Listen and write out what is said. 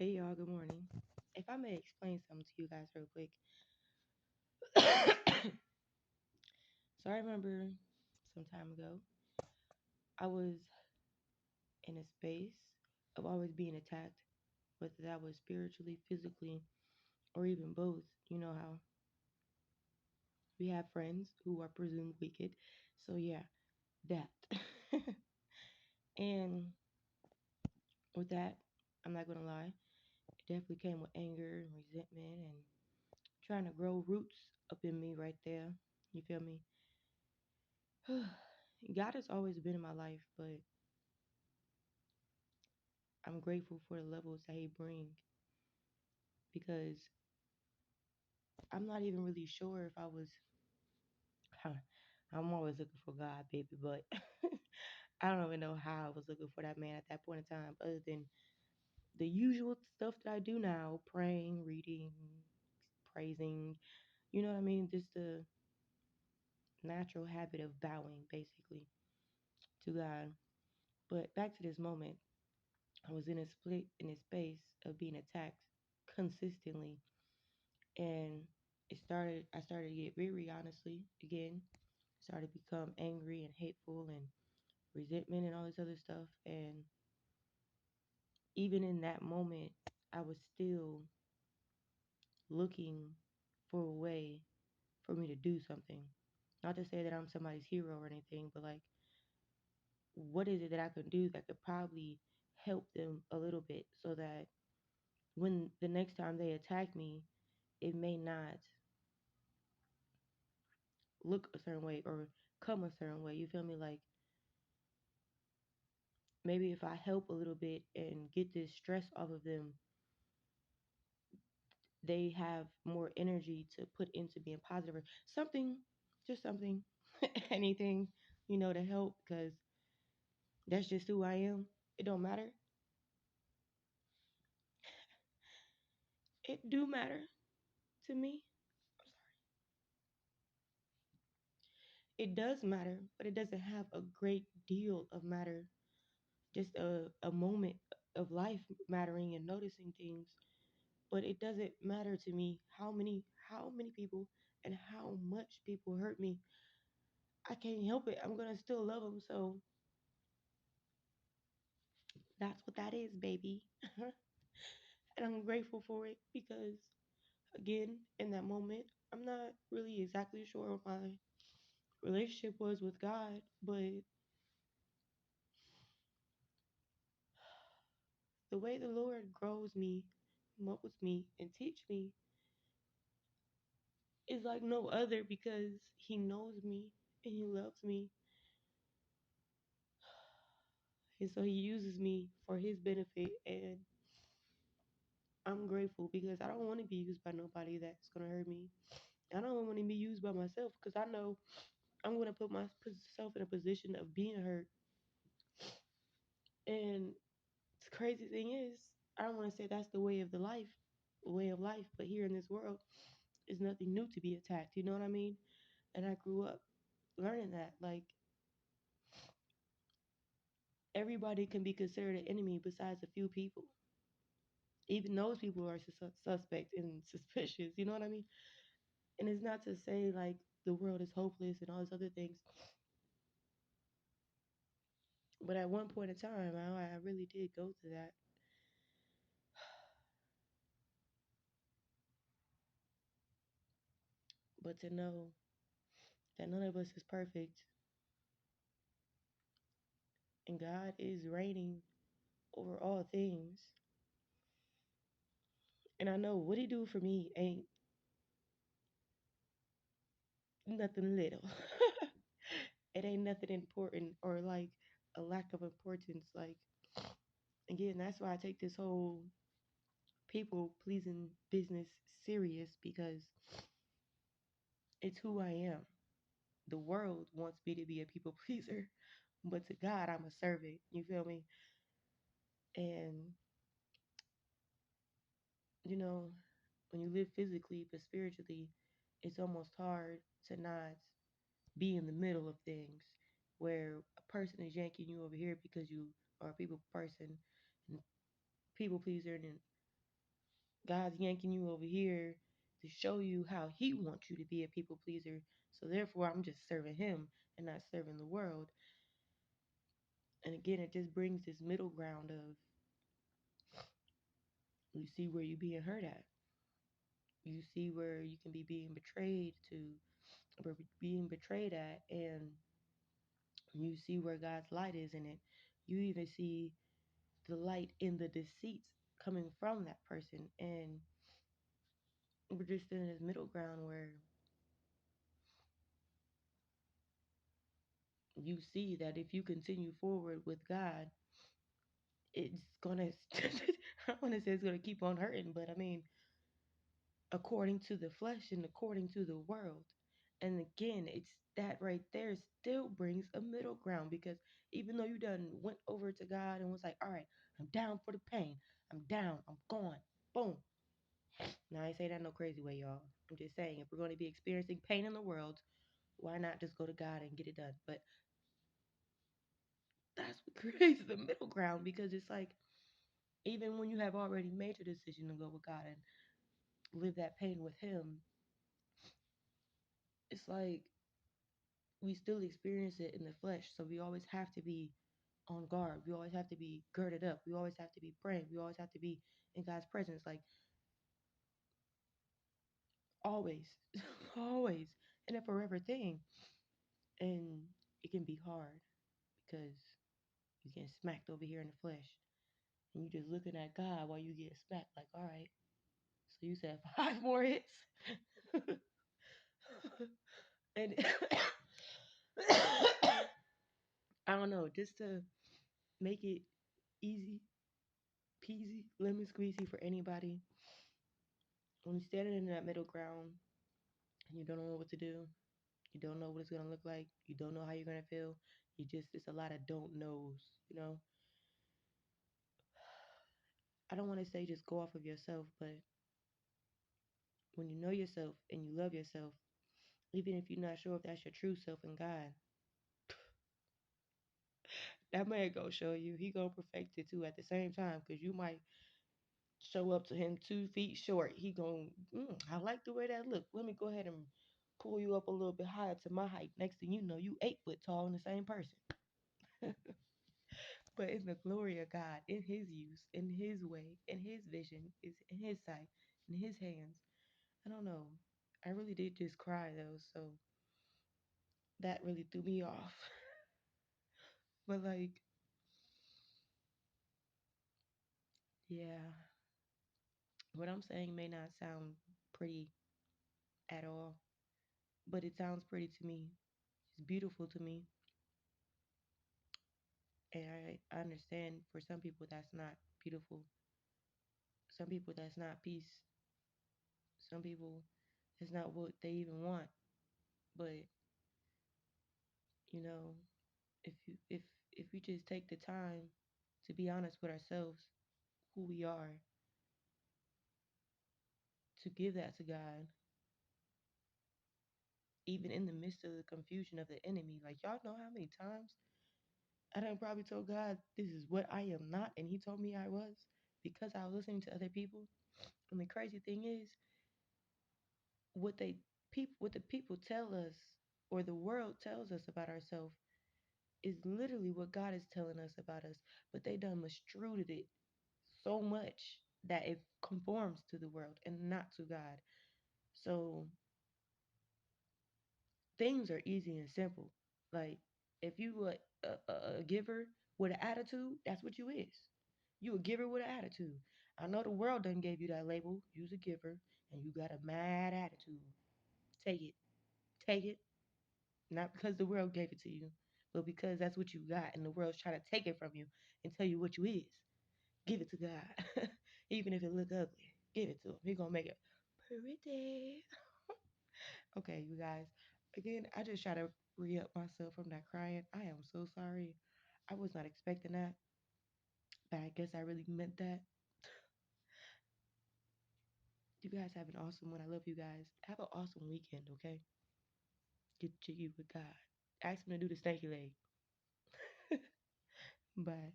Hey y'all, good morning. If I may explain something to you guys real quick. So I remember some time ago, I was in a space of always being attacked, whether that was spiritually, physically, or even both. You know how we have friends who are presumed wicked. So yeah, that. And with that, I'm not gonna lie, it definitely came with anger and resentment and trying to grow roots up in me right there. You feel me? God has always been in my life, but I'm grateful for the levels that He brings because I'm not even really sure if I was. I'm always looking for God, baby, but I don't even know how I was looking for that man at that point in time, other than the usual stuff that I do now: praying, reading, praising. You know what I mean? Just the natural habit of bowing, basically, to God. But back to this moment, I was in a split in a space of being attacked consistently, and I started to get weary, honestly, again. Started to become angry and hateful and resentment and all this other stuff. And even in that moment, I was still looking for a way for me to do something. Not to say that I'm somebody's hero or anything, but like, what is it that I can do that could probably help them a little bit so that when the next time they attack me, it may not look a certain way or come a certain way. You feel me? Like, maybe if I help a little bit and get this stress off of them, they have more energy to put into being positive or something, just something, anything, to help because that's just who I am. It don't matter. It do matter to me. It does matter, but it doesn't have a great deal of matter. Just a moment of life mattering and noticing things. But it doesn't matter to me how many people and how much people hurt me. I can't help it. I'm gonna still love them. So that's what that is, baby. And I'm grateful for it because, again, in that moment, I'm not really exactly sure what my relationship was with God, but the way the Lord grows me, molds me, and teach me is like no other because He knows me and He loves me. And so He uses me for His benefit. And I'm grateful because I don't want to be used by nobody that's going to hurt me. I don't want to be used by myself because I know I'm going to put myself in a position of being hurt. And the crazy thing is, I don't want to say that's the way of life, but here in this world, it's nothing new to be attacked. You know what I mean? And I grew up learning that, like, everybody can be considered an enemy besides a few people. Even those people are suspect and suspicious. You know what I mean? And it's not to say like the world is hopeless and all these other things, but at one point in time, I really did go through that. But to know that none of us is perfect and God is reigning over all things, and I know what He do for me ain't nothing little. It ain't nothing important or like a lack of importance. Like, again, that's why I take this whole people pleasing business serious because it's who I am. The world wants me to be a people pleaser, but to God, I'm a servant. You feel me? And, you know, when you live physically but spiritually, it's almost hard to not be in the middle of things where a person is yanking you over here because you are a people person and people pleaser, and God's yanking you over here to show you how He wants you to be a people pleaser. So therefore, I'm just serving Him and not serving the world. And again, it just brings this middle ground of you see where you're being hurt at. You see where you can be being betrayed to, or being betrayed at, and you see where God's light is in it. You even see the light in the deceits coming from that person. And we're just in this middle ground where you see that if you continue forward with God, it's gonna I want to say it's gonna keep on hurting, but I mean according to the flesh and according to the world. And again, it's that right there still brings a middle ground because even though you done went over to God and was like, all right, I'm down for the pain. I'm down. I'm gone. Boom. Now I say that in no crazy way, y'all. I'm just saying if we're going to be experiencing pain in the world, why not just go to God and get it done? But that's what creates the middle ground because it's like even when you have already made your decision to go with God and live that pain with Him, it's like we still experience it in the flesh. So we always have to be on guard. We always have to be girded up. We always have to be praying. We always have to be in God's presence. Like always, always, and a forever thing. And it can be hard because you get smacked over here in the flesh. And you just looking at God while you get smacked. Like, all right, so you said 5 more hits. And I don't know, just to make it easy peasy, lemon squeezy for anybody. When you're standing in that middle ground and you don't know what to do, you don't know what it's gonna look like, you don't know how you're gonna feel. You just it's a lot of don't knows, you know. I don't want to say just go off of yourself, but when you know yourself and you love yourself, even if you're not sure if that's your true self in God, that man gonna show you. He gonna perfect it too at the same time, cause you might show up to him 2 feet short. He gonna, I like the way that look. Let me go ahead and pull you up a little bit higher to my height. Next thing you know, you 8 foot tall in the same person. But in the glory of God, in His use, in His way, in His vision, is in His sight, in His hands. I don't know. I really did just cry though, so that really threw me off. But like, yeah, what I'm saying may not sound pretty at all, but it sounds pretty to me. It's beautiful to me. And I understand for some people that's not beautiful. Some people that's not peace. Some people it's not what they even want. But you know, if we just take the time to be honest with ourselves, who we are, to give that to God, even in the midst of the confusion of the enemy. Like y'all know how many times I done probably told God this is what I am not, and He told me I was because I was listening to other people. And the crazy thing is, what the people tell us or the world tells us about ourselves is literally what God is telling us about us. But they done mistruded it so much that it conforms to the world and not to God. So things are easy and simple. Like if you were a giver with an attitude, that's what you is. You a giver with an attitude. I know the world done gave you that label. You's a giver and you got a mad attitude. Take it. Take it. Not because the world gave it to you, but because that's what you got and the world's trying to take it from you and tell you what you is. Give it to God. Even if it look ugly. Give it to him. He gonna make it pretty. Okay, you guys. Again, I just try to re-up myself from that crying. I am so sorry. I was not expecting that, but I guess I really meant that. You guys have an awesome one. I love you guys. Have an awesome weekend, okay? Get jiggy with God. Ask him to do the stanky leg. Bye.